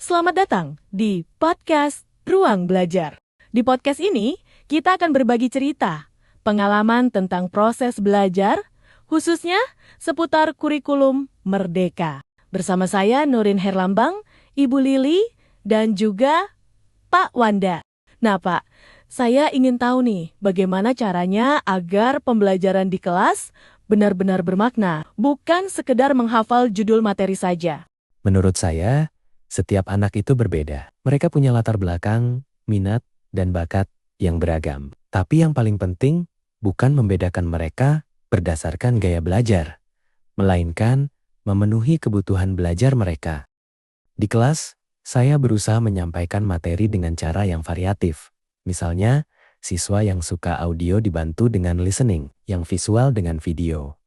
Selamat datang di podcast Ruang Belajar. Di podcast ini, kita akan berbagi cerita, pengalaman tentang proses belajar, khususnya seputar kurikulum Merdeka. Bersama saya Nurin Herlambang, Ibu Lili, dan juga Pak Wanda. Nah Pak, saya ingin tahu nih, bagaimana caranya agar pembelajaran di kelas benar-benar bermakna, bukan sekedar menghafal judul materi saja. Menurut saya, setiap anak itu berbeda. Mereka punya latar belakang, minat, dan bakat yang beragam. Tapi yang paling penting bukan membedakan mereka berdasarkan gaya belajar, melainkan memenuhi kebutuhan belajar mereka. Di kelas, saya berusaha menyampaikan materi dengan cara yang variatif. Misalnya, siswa yang suka audio dibantu dengan listening, yang visual dengan video.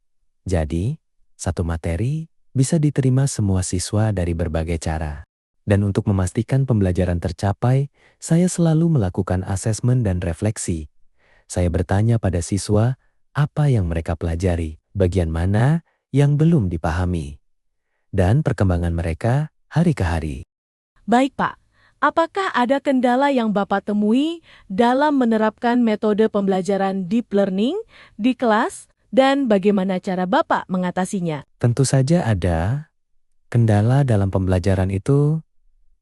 Jadi, satu materi bisa diterima semua siswa dari berbagai cara. Dan untuk memastikan pembelajaran tercapai, saya selalu melakukan asesmen dan refleksi. Saya bertanya pada siswa apa yang mereka pelajari, bagian mana yang belum dipahami, dan perkembangan mereka hari ke hari. Baik Pak, apakah ada kendala yang Bapak temui dalam menerapkan metode pembelajaran deep learning di kelas dan bagaimana cara Bapak mengatasinya? Tentu saja ada. Kendala dalam pembelajaran itu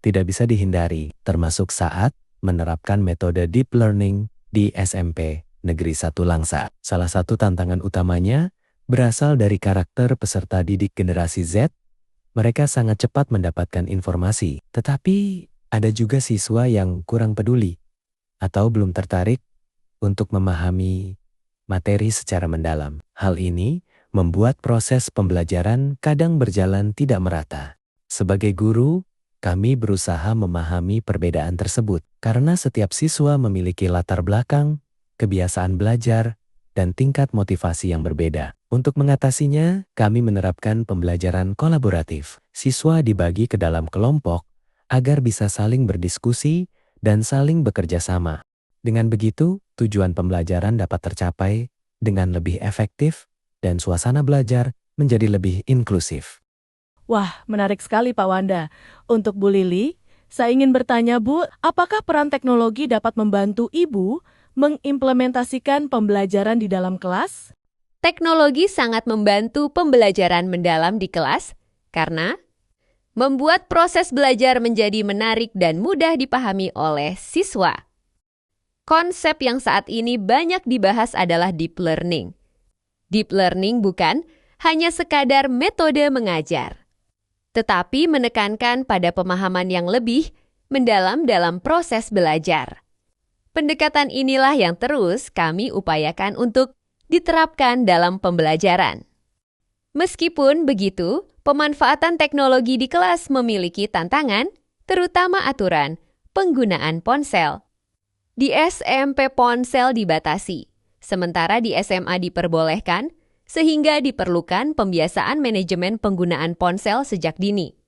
tidak bisa dihindari, termasuk saat menerapkan metode deep learning di SMP Negeri 1 Langsa. Salah satu tantangan utamanya berasal dari karakter peserta didik generasi Z. Mereka sangat cepat mendapatkan informasi, tetapi ada juga siswa yang kurang peduli atau belum tertarik untuk memahami materi secara mendalam. Hal ini membuat proses pembelajaran kadang berjalan tidak merata. Sebagai guru, kami berusaha memahami perbedaan tersebut karena setiap siswa memiliki latar belakang, kebiasaan belajar, dan tingkat motivasi yang berbeda. Untuk mengatasinya, kami menerapkan pembelajaran kolaboratif. Siswa dibagi ke dalam kelompok agar bisa saling berdiskusi dan saling bekerja sama. Dengan begitu, tujuan pembelajaran dapat tercapai dengan lebih efektif dan suasana belajar menjadi lebih inklusif. Wah, menarik sekali Pak Wanda. Untuk Bu Lili, saya ingin bertanya Bu, apakah peran teknologi dapat membantu Ibu mengimplementasikan pembelajaran di dalam kelas? Teknologi sangat membantu pembelajaran mendalam di kelas karena membuat proses belajar menjadi menarik dan mudah dipahami oleh siswa. Konsep yang saat ini banyak dibahas adalah deep learning. Deep learning bukan hanya sekadar metode mengajar, tetapi menekankan pada pemahaman yang lebih mendalam dalam proses belajar. Pendekatan inilah yang terus kami upayakan untuk diterapkan dalam pembelajaran. Meskipun begitu, pemanfaatan teknologi di kelas memiliki tantangan, terutama aturan penggunaan ponsel. Di SMP ponsel dibatasi, sementara di SMA diperbolehkan, sehingga diperlukan pembiasaan manajemen penggunaan ponsel sejak dini.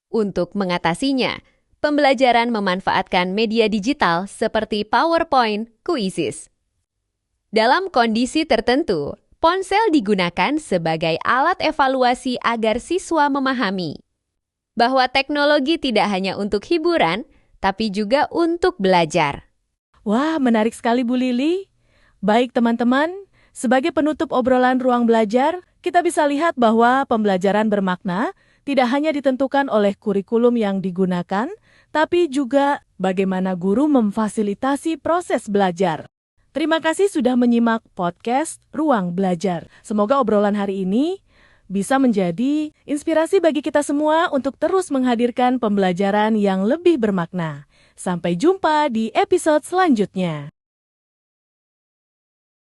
Untuk mengatasinya, pembelajaran memanfaatkan media digital seperti PowerPoint, Quizzes. Dalam kondisi tertentu, ponsel digunakan sebagai alat evaluasi agar siswa memahami bahwa teknologi tidak hanya untuk hiburan, tapi juga untuk belajar. Wah, menarik sekali Bu Lili. Baik teman-teman, sebagai penutup obrolan ruang belajar, kita bisa lihat bahwa pembelajaran bermakna tidak hanya ditentukan oleh kurikulum yang digunakan, tapi juga bagaimana guru memfasilitasi proses belajar. Terima kasih sudah menyimak podcast Ruang Belajar. Semoga obrolan hari ini bisa menjadi inspirasi bagi kita semua untuk terus menghadirkan pembelajaran yang lebih bermakna. Sampai jumpa di episode selanjutnya.